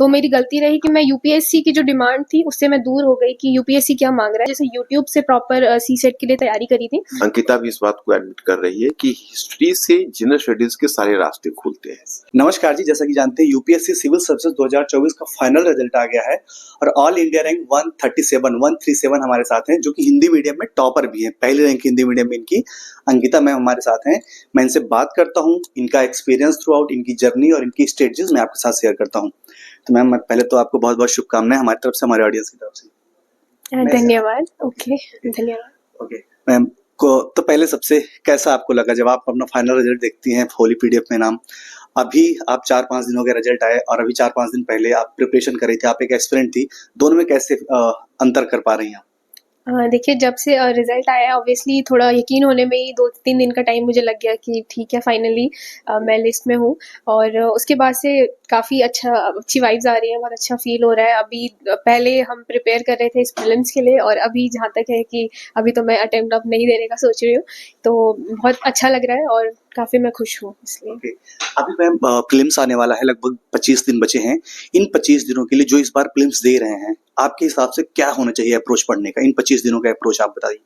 तो मेरी गलती रही कि मैं यूपीएससी की जो डिमांड थी उससे मैं दूर हो गई कि यूपीएससी क्या मांग रहा है। जैसे यूट्यूब से प्रॉपर सीसेट के लिए तैयारी करी थी। अंकिता भी इस बात को एडमिट कर रही है कि हिस्ट्री से जनरल स्टडीज के सारे रास्ते खुलते हैं। नमस्कार जी, जैसा कि जानते हैं यूपीएससी सिविल सर्विसेज 2024 का फाइनल रिजल्ट आ गया है और ऑल इंडिया रैंक 137 हमारे साथ हैं, जो कि हिंदी मीडियम में टॉपर भी हैं। पहले रैंक हिंदी मीडियम में इनकी अंकिता मैम हमारे साथ हैं। मैं इनसे बात करता हूँ, इनका एक्सपीरियंस थ्रू आउट, इनकी जर्नी और इनकी स्ट्रेटजीज मैं आपके साथ शेयर करता हूँ। तो मैम पहले तो आपको बहुत बहुत शुभकामनाएं हमारी तरफ से, हमारे ऑडियंस की तरफ से। धन्यवाद। ओके, धन्यवाद। ओके मैम को तो पहले सबसे कैसा आपको लगा जब आप अपना फाइनल रिजल्ट देखती हैं होली पीडीएफ में नाम? अभी आप 4-5 दिन हो गए रिजल्ट आए और अभी 4-5 दिन पहले आप प्रिपरेशन कर रही थी, आप एक एस्पिरेंट थी, दोनों में कैसे अंतर कर पा रही हैं? देखिए, जब से रिजल्ट आया ऑब्वियसली थोड़ा यकीन होने में ही 2-3 दिन का टाइम मुझे लग गया कि ठीक है फाइनली मैं लिस्ट में हूँ। और उसके बाद से काफ़ी अच्छी वाइब्स आ रही हैं, बहुत अच्छा फील हो रहा है। अभी पहले हम प्रिपेयर कर रहे थे इस प्रीलिम्स के लिए और अभी जहाँ तक है कि अभी तो मैं अटेम्प्ट अब नहीं देने का सोच रही हूँ, तो बहुत अच्छा लग रहा है और काफ़ी मैं खुश हूँ इसलिए। Okay. अभी मैम प्रीलिम्स आने वाला है, लगभग 25 दिन बचे हैं। इन 25 दिनों के लिए जो इस बार प्रीलिम्स दे रहे हैं, आपके हिसाब से क्या होना चाहिए अप्रोच पढ़ने का? इन 25 दिनों का अप्रोच आप बताइए।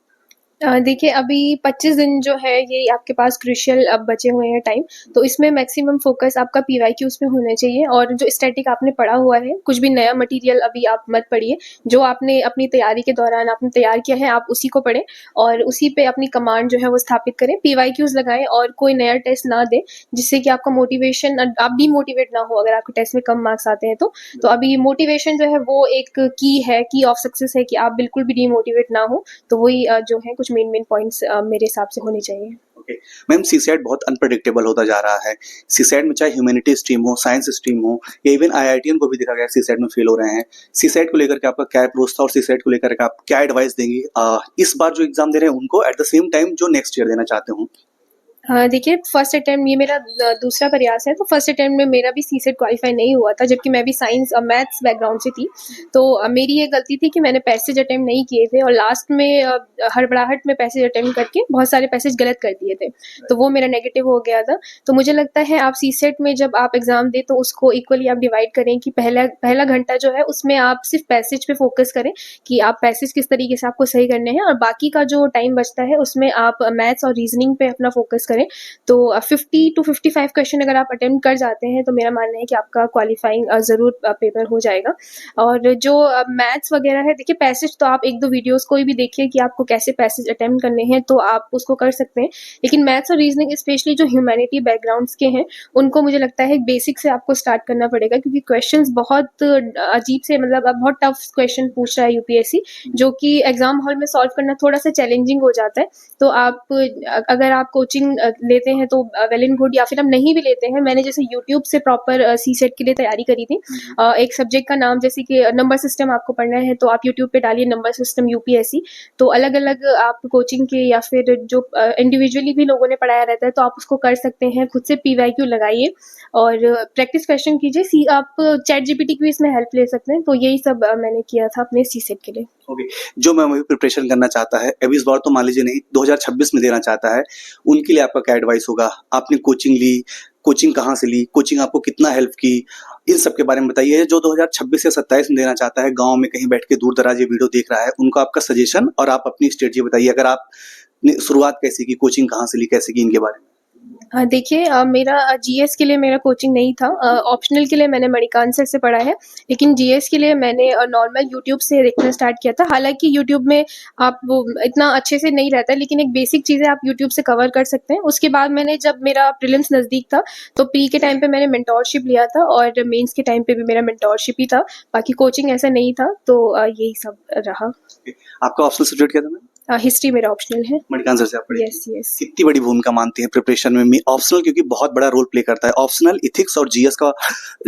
देखिए, अभी 25 दिन जो है ये आपके पास क्रूशियल अब बचे हुए हैं टाइम, तो इसमें मैक्सिमम फोकस आपका पीवाईक्यूज पे होना चाहिए। और जो स्टैटिक आपने पढ़ा हुआ है, कुछ भी नया मटेरियल अभी आप मत पढ़िए। जो आपने अपनी तैयारी के दौरान आपने तैयार किया है आप उसी को पढ़ें और उसी पे अपनी कमांड जो है वो स्थापित करें। पीवाईक्यूज लगाएं और कोई नया टेस्ट ना दें, जिससे कि आपका मोटिवेशन, आप डीमोटिवेट ना हो अगर आपके टेस्ट में कम मार्क्स आते हैं तो अभी मोटिवेशन जो है वो एक की ऑफ सक्सेस है कि आप बिल्कुल भी डीमोटिवेट ना हो। तो वही जो है कुछ मेन पॉइंट्स मेरे हिसाब से होने चाहिए। ओके मैम, सीसेट बहुत अनप्रेडिक्टेबल होता जा रहा है। सीसेट में चाहे ह्यूमैनिटी स्ट्रीम हो, साइंस स्ट्रीम हो, या इवन आईआईटीएन को भी देखा गया सीसेट में फेल हो रहे हैं। सीसेट को लेकर के आपका क्या अप्रोच था और सीसेट को लेकर के आप क्या एडवाइस देंगी इस बार जो एग्जाम दे रहे हैं उनको, एट द सेम टाइम जो नेक्स्ट ईयर देना चाहते हो? देखिए, फर्स्ट अटेम्प्ट ये मेरा दूसरा प्रयास है, तो फर्स्ट अटेम्प्ट में मेरा भी सीसेट क्वालिफाई नहीं हुआ था, जबकि मैं भी साइंस और मैथ्स बैकग्राउंड से थी। तो मेरी ये गलती थी कि मैंने पैसेज अटेम्प्ट नहीं किए थे और लास्ट में हड़बड़ाहट में पैसेज अटेम्प्ट करके बहुत सारे पैसेज गलत कर दिए थे, तो वो मेरा नेगेटिव हो गया था। तो मुझे लगता है आप सीसेट में जब आप एग्जाम दें तो उसको इक्वली आप डिवाइड करें कि पहला घंटा जो है उसमें आप सिर्फ पैसेज पे फोकस करें कि आप पैसेज किस तरीके से आपको सही करने हैं, और बाकी का जो टाइम बचता है उसमें आप मैथ्स और रीजनिंग पे अपना फोकस करें। तो 50 to 55 क्वेश्चन अगर आप अटेम्प्ट कर जाते हैं तो मेरा मानना है कि आपका क्वालिफाइंग जरूर पेपर हो जाएगा। और जो मैथ्स वगैरह है, देखिए पैसेज तो आप 1-2 वीडियोस कोई भी देखिए कि आपको कैसे पैसेज अटेम्प्ट करने हैं तो आप उसको कर सकते हैं। लेकिन मैथ्स और रीजनिंग स्पेशली जो ह्यूमैनिटी बैकग्राउंड्स के हैं उनको मुझे लगता है बेसिक से आपको स्टार्ट करना पड़ेगा, क्योंकि क्वेश्चंस बहुत अजीब से, मतलब अब बहुत टफ क्वेश्चन पूछ रहा है यूपीएससी, जो कि एग्जाम हॉल में सॉल्व करना थोड़ा सा चैलेंजिंग हो जाता है। तो आप अगर आप कोचिंग लेते हैं तो वेल एंड गुड, या फिर हम नहीं भी लेते हैं, मैंने जैसे यूट्यूब से प्रॉपर सीसेट के लिए तैयारी करी थी। एक सब्जेक्ट का नाम जैसे कि नंबर सिस्टम आपको पढ़ना है तो आप यूट्यूब पे डालिए नंबर सिस्टम यूपीएससी, तो अलग अलग आप कोचिंग के या फिर जो इंडिविजुअली भी लोगों ने पढ़ाया रहता है तो आप उसको कर सकते हैं। खुद से पीवाईक्यू लगाइए और प्रैक्टिस क्वेश्चन कीजिए। आप चैट जीपीटी की भी इसमें हेल्प ले सकते हैं। तो यही सब मैंने किया था अपने सीसेट के लिए। ओके जो मैम अभी प्रिपरेशन करना चाहता है, अभी इस बार तो मान लीजिए नहीं, 2026 में देना चाहता है, उनके लिए आपका क्या एडवाइस होगा? आपने कोचिंग ली, कोचिंग कहाँ से ली, कोचिंग आपको कितना हेल्प की, इन सब के बारे में बताइए। जो 2026 या 27 में देना चाहता है, गांव में कहीं बैठ के दूर दराज ये वीडियो देख रहा है, उनको आपका सजेशन और आप अपनी स्ट्रेटजी बताइए। अगर आपने शुरुआत कैसे की, कोचिंग कहाँ से ली, कैसे की, इनके बारे में। देखिए, मेरा जीएस के लिए मेरा कोचिंग नहीं था। ऑप्शनल के लिए मैंने मणिकांत सर से पढ़ा है, लेकिन जीएस के लिए मैंने नॉर्मल यूट्यूब से देखना स्टार्ट किया था। हालांकि यूट्यूब में आप वो इतना अच्छे से नहीं रहता, लेकिन एक बेसिक चीज़ें आप यूट्यूब से कवर कर सकते हैं। उसके बाद मैंने, जब मेरा प्रीलिम्स नज़दीक था तो प्री के टाइम पे मैंने मेंटोरशिप लिया था और मेंस के टाइम पे भी मेरा मेंटोरशिप ही था, बाकी कोचिंग ऐसा नहीं था। तो यही सब रहा। आपका ऑप्शनल सब्जेक्ट क्या था मैम? हिस्ट्री मेरा ऑप्शनल है। मणिकांत सर से आप पढ़ी? यस। कितनी बड़ी भूमिका मानती हैं प्रिपरेशन में ऑप्शनल, क्योंकि बहुत बड़ा रोल प्ले करता है ऑप्शनल, इथिक्स और जीएस का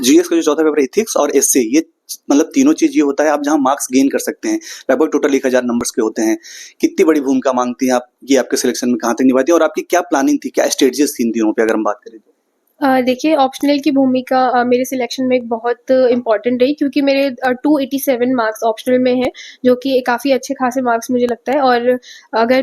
जो चौथा पेपर है इथिक्स और एसए, ये मतलब तीनों चीज ये होता है आप जहां मार्क्स गेन कर सकते हैं, लगभग टोटल 1000 नंबर्स के होते हैं। कितनी बड़ी भूमिका मांगती हैं आप, ये आपके सिलेक्शन में कहां तक निभाती है और आपकी क्या प्लानिंग थी, क्या स्ट्रेटजीज थी इन तीनों पे अगर हम बात करें तो? देखिए ऑप्शनल की भूमिका मेरे सिलेक्शन में एक बहुत इम्पोर्टेंट रही, क्योंकि मेरे 287 मार्क्स ऑप्शनल में हैं, जो कि काफ़ी अच्छे खासे मार्क्स मुझे लगता है। और अगर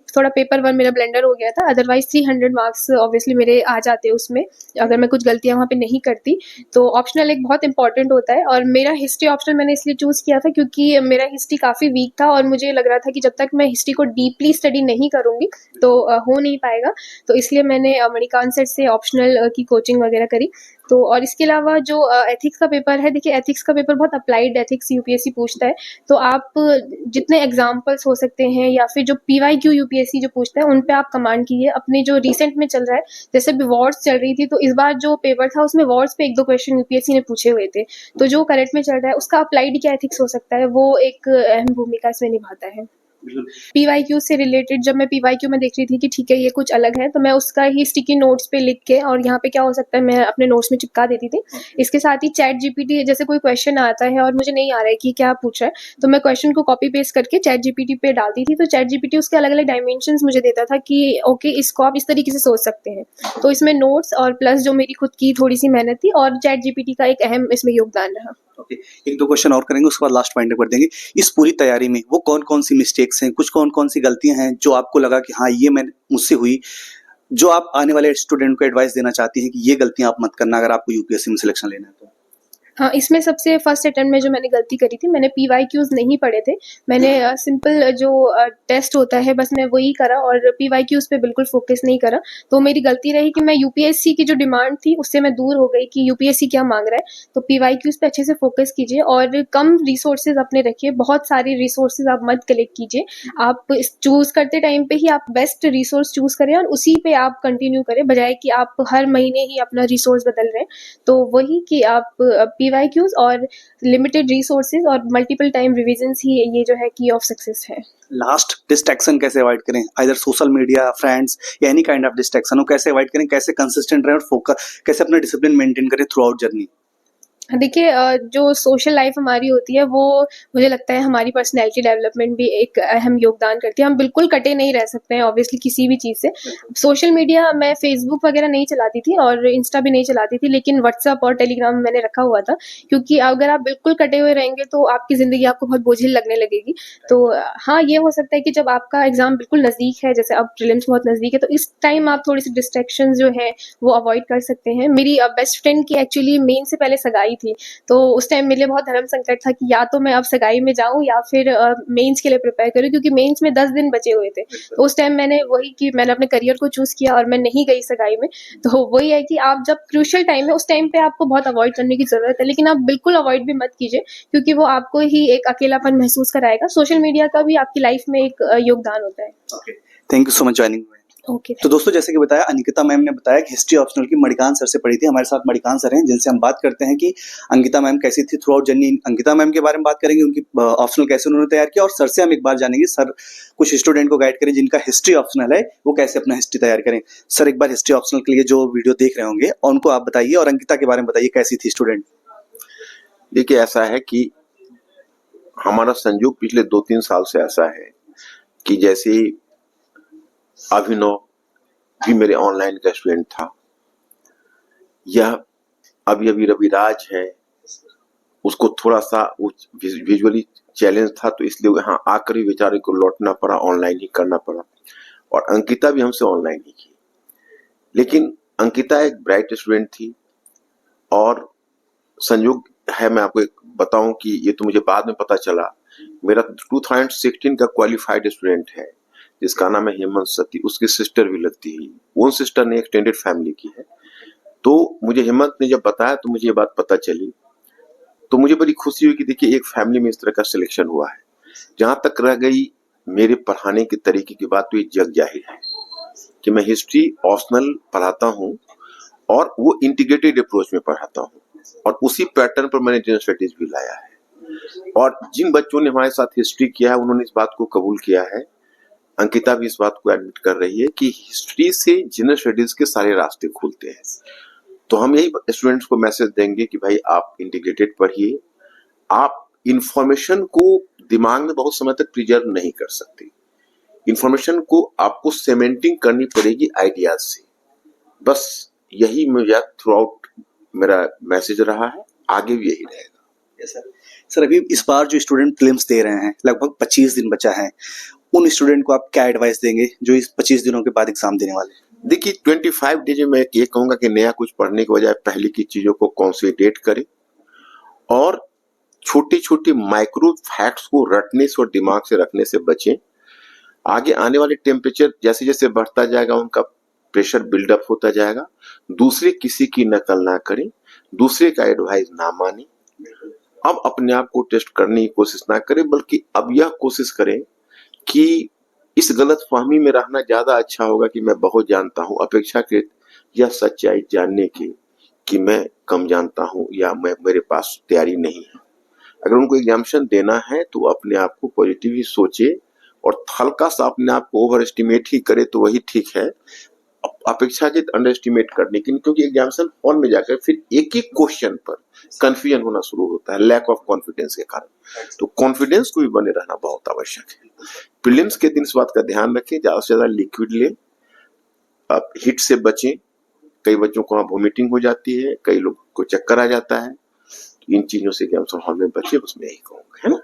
थोड़ा पेपर वन मेरा ब्लेंडर हो गया था, अदरवाइज 300 मार्क्स ऑब्वियसली मेरे आ जाते उसमें, अगर मैं कुछ गलतियाँ वहाँ पे नहीं करती। तो ऑप्शनल एक बहुत इंपॉर्टेंट होता है। और मेरा हिस्ट्री ऑप्शनल मैंने इसलिए चूज़ किया था क्योंकि मेरा हिस्ट्री काफ़ी वीक था, और मुझे लग रहा था कि जब तक मैं हिस्ट्री को डीपली स्टडी नहीं करूँगी तो हो नहीं पाएगा। तो इसलिए मैंने मणिकांत सर से ऑप्शनल की कोचिंग वगैरह करी। तो और इसके अलावा जो एथिक्स का पेपर है, देखिए एथिक्स का पेपर बहुत अप्लाइड एथिक्स यूपीएससी पूछता है। तो आप जितने एग्जाम्पल्स हो सकते हैं या फिर जो पीवाईक्यू यूपीएससी जो पूछता है उन पे आप कमांड कीजिए। अपने जो रिसेंट में चल रहा है, जैसे भी वॉर्स चल रही थी, तो इस बार जो पेपर था उसमें वॉर्स पे 1-2 क्वेश्चन यूपीएससी ने पूछे हुए थे। तो जो करंट में चल रहा है उसका अप्लाइड क्या एथिक्स हो सकता है, वो एक अहम भूमिका इसमें निभाता है। पीवाईक्यू से रिलेटेड जब मैं पीवाईक्यू में देख रही थी कि ठीक है ये कुछ अलग है, तो मैं उसका ही स्टिकी नोट्स पे लिख के, और यहाँ पे क्या हो सकता है मैं अपने नोट्स में चिपका देती थी। इसके साथ ही चैट जीपीटी, जैसे कोई क्वेश्चन आता है और मुझे नहीं आ रहा है कि क्या पूछ रहा है, तो मैं क्वेश्चन को कॉपी पेस्ट करके चैट जीपीटी पे डालती थी। तो चैट जीपीटी उसके अलग अलग डायमेंशंस मुझे देता था कि ओके इसको आप इस तरीके से सोच सकते हैं। तो इसमें नोट्स और प्लस जो मेरी खुद की थोड़ी सी मेहनत थी और चैट जीपीटी का एक अहम इसमें योगदान रहा। ओके, एक दो क्वेश्चन और करेंगे, उसके बाद लास्ट पॉइंट कर देंगे। इस पूरी तैयारी में वो कौन कौन सी मिस्टेक्स हैं, कुछ कौन कौन सी गलतियां हैं जो आपको लगा कि हाँ ये मैं मुझसे हुई, जो आप आने वाले स्टूडेंट को एडवाइस देना चाहती हैं कि ये गलतियां आप मत करना अगर आपको यूपीएससी में सिलेक्शन लेना है तो? हाँ, इसमें सबसे फर्स्ट अटेम्प्ट में जो मैंने गलती करी थी, मैंने पीवाईक्यूज नहीं पढ़े थे। मैंने सिंपल जो टेस्ट होता है बस मैं वही करा, और पीवाईक्यूज पे बिल्कुल फोकस नहीं करा। तो मेरी गलती रही कि मैं यूपीएससी की जो डिमांड थी उससे मैं दूर हो गई कि यूपीएससी क्या मांग रहा है। तो पीवाईक्यूज पे अच्छे से फोकस कीजिए और कम रिसोर्सेज अपने रखिए, बहुत सारे रिसोर्सेज आप मत कलेक्ट कीजिए। आप चूज करते टाइम पे ही आप बेस्ट रिसोर्स चूज करें और उसी पे आप कंटिन्यू करें, बजाय कि आप हर महीने ही अपना रिसोर्स बदल रहे हैं। तो वही कि आप पीवाईक्यूज और लिमिटेड रिसोर्सेज और मल्टीपल टाइम रिविजन्स ही ये जो है की ऑफ सक्सेस है। लास्ट, डिस्ट्रैक्शन कैसे अवॉइड करें, आइदर सोशल मीडिया, फ्रेंड्स या एनी काइंड ऑफ डिस्ट्रैक्शन हो, कैसे अवॉइड करें, कैसे कंसिस्टेंट रहें और फोकस, कैसे अपना डिसिप्लिन मेंटेन करें थ्रू आउट जर्नी? देखिए जो सोशल लाइफ हमारी होती है वो मुझे लगता है हमारी पर्सनैलिटी डेवलपमेंट भी एक अहम योगदान करती है। हम बिल्कुल कटे नहीं रह सकते हैं ऑब्वियसली किसी भी चीज़ से। सोशल मीडिया मैं फेसबुक वगैरह नहीं चलाती थी और इंस्टा भी नहीं चलाती थी, लेकिन व्हाट्सअप और टेलीग्राम मैंने रखा हुआ था, क्योंकि अगर आप बिल्कुल कटे हुए रहेंगे तो आपकी ज़िंदगी आपको बहुत बोझिल लगने लगेगी। तो हाँ, ये हो सकता है कि जब आपका एग्ज़ाम बिल्कुल नज़दीक है, जैसे अब प्रीलिम्स बहुत नज़दीक है, तो इस टाइम आप थोड़ी सी डिस्ट्रैक्शंस जो है वो अवॉइड कर सकते हैं। मेरी बेस्ट फ्रेंड की एक्चुअली मेन से पहले सगाई थी, तो उस टाइम मेरे लिए बहुत धर्म संकट था कि या तो मैं अब सगाई में जाऊँ या फिर मेंस के लिए प्रिपेयर करूँ, क्योंकि मेंस में 10 दिन बचे हुए थे। तो उस टाइम मैंने वही कि मैंने अपने करियर को चूज़ किया और मैं नहीं गई सगाई में। तो वही है कि आप जब क्रूशियल टाइम है उस टाइम पे आपको बहुत अवॉइड करने की ज़रूरत है, लेकिन आप बिल्कुल अवॉइड भी मत कीजिए, क्योंकि वो आपको ही एक अकेलापन महसूस कराएगा। सोशल मीडिया का भी आपकी लाइफ में एक योगदान होता है। Okay, thank you so much joining. Okay. तो दोस्तों, जैसे कि बताया, अंकिता मैम ने बताया कि हिस्ट्री ऑप्शनल की मणिकांत सर से पढ़ी थी। हमारे साथ मणिकांत सर हैं जिनसे हम बात करते हैं कि अंकिता मैम कैसी थी through out journey. Ankita ma'am के बारे में बात करेंगे, उनकी ऑप्शनल कैसे उन्होंने तैयार किया, और सर से हम एक बार जानेंगे सर कुछ स्टूडेंट को गाइड करें जिनका हिस्ट्री ऑप्शनल है, वो कैसे अपना हिस्ट्री तैयार करें। सर, एक बार हिस्ट्री ऑप्शनल के लिए जो वीडियो देख रहे होंगे उनको आप बताइए, और अंकिता के बारे में बताइए कैसी थी स्टूडेंट। देखिए, ऐसा है कि हमारा संयोग पिछले 2-3 साल से ऐसा है कि जैसे अभिनव भी मेरे ऑनलाइन का स्टूडेंट था, यह अभी अभी रविराज है, उसको थोड़ा सा विजुअली चैलेंज था, तो इसलिए यहाँ आकर ही बेचारे को लौटना पड़ा, ऑनलाइन ही करना पड़ा। और अंकिता भी हमसे ऑनलाइन ही की, लेकिन अंकिता एक ब्राइट स्टूडेंट थी। और संयोग है, मैं आपको एक बताऊं कि ये तो मुझे बाद में पता चला, मेरा 2016 का क्वालिफाइड स्टूडेंट है जिसका नाम है हेमंत सती, उसकी सिस्टर भी लगती है। वो सिस्टर ने एक्सटेंडेड फैमिली की है। तो मुझे हेमंत ने जब बताया तो मुझे ये बात पता चली, तो मुझे बड़ी खुशी हुई कि देखिए एक फैमिली में इस तरह का सिलेक्शन हुआ है। जहां तक रह गई मेरे पढ़ाने के तरीके की बात, तो ये जग जाहिर है कि मैं हिस्ट्री ऑप्शनल पढ़ाता हूँ और वो इंटीग्रेटेड अप्रोच में पढ़ाता हूँ, और उसी पैटर्न पर मैंने जनरल स्टडीज भी लाया है। और जिन बच्चों ने हमारे साथ हिस्ट्री किया है उन्होंने इस बात को कबूल किया है। अंकिता भी इस बात को एडमिट कर रही है कि हिस्ट्री से जनरल स्टडीज के सारे रास्ते खुलते हैं। तो हम यही स्टूडेंट्स को मैसेज देंगे कि भाई आप इंटीग्रेटेड पढ़िए। आप इंफॉर्मेशन को दिमाग में बहुत समय तक प्रिजर्व नहीं कर सकते, इंफॉर्मेशन को आपको सेमेंटिंग करनी पड़ेगी आइडियाज से। बस यही मेरा थ्रू आउट मेरा मैसेज रहा है, आगे भी यही रहेगा। Yes sir. सर अभी इस बार जो स्टूडेंट प्रीलिम्स दे रहे हैं, लगभग 25 दिन बचा है, उन स्टूडेंट को आप क्या एडवाइस देंगे जो इस 25 दिनों के बाद एग्जाम देने वाले हैं? देखिए 25 डेज में मैं ये कहूंगा कि नया कुछ पढ़ने के बजाय पहले की चीजों को कॉन्सेंट्रेट करें और छोटी छोटी माइक्रो फैक्ट्स को रटने से और दिमाग से रखने से बचें। आगे आने वाले टेम्परेचर जैसे जैसे बढ़ता जाएगा उनका प्रेशर बिल्डअप होता जाएगा। दूसरे किसी की नकल ना करें, दूसरे का एडवाइस ना माने। अब अपने आप को टेस्ट करने की कोशिश ना करें, बल्कि अब यह कोशिश करें कि इस गलतफहमी में रहना ज्यादा अच्छा होगा कि मैं बहुत जानता हूं, अपेक्षाकृत यह सच्चाई जानने की कि मैं कम जानता हूं या मेरे पास तैयारी नहीं है। अगर उनको एग्जामिनेशन देना है तो अपने आप को पॉजिटिव ही सोचे और हल्का सा अपने आप को ओवर एस्टिमेट ही करे तो वही ठीक है, अपेक्षाकृत अंडर एस्टिमेट करने की, क्योंकि एग्जामिनेशन हॉल में जाकर फिर एक ही क्वेश्चन पर कंफ्यूजन होना शुरू होता है लैक ऑफ कॉन्फिडेंस के कारण। तो कॉन्फिडेंस को भी बने रहना बहुत आवश्यक है। प्रीलिम्स के दिन इस बात का ध्यान रखें, ज्यादा से ज्यादा लिक्विड लें, आप हिट से बचें। कई बच्चों को वहां वोमिटिंग हो जाती है, कई लोग को चक्कर आ जाता है। इन चीजों से एग्जामिनेशन हॉल में बचे, बस मैं यही कहूंगा, है ना।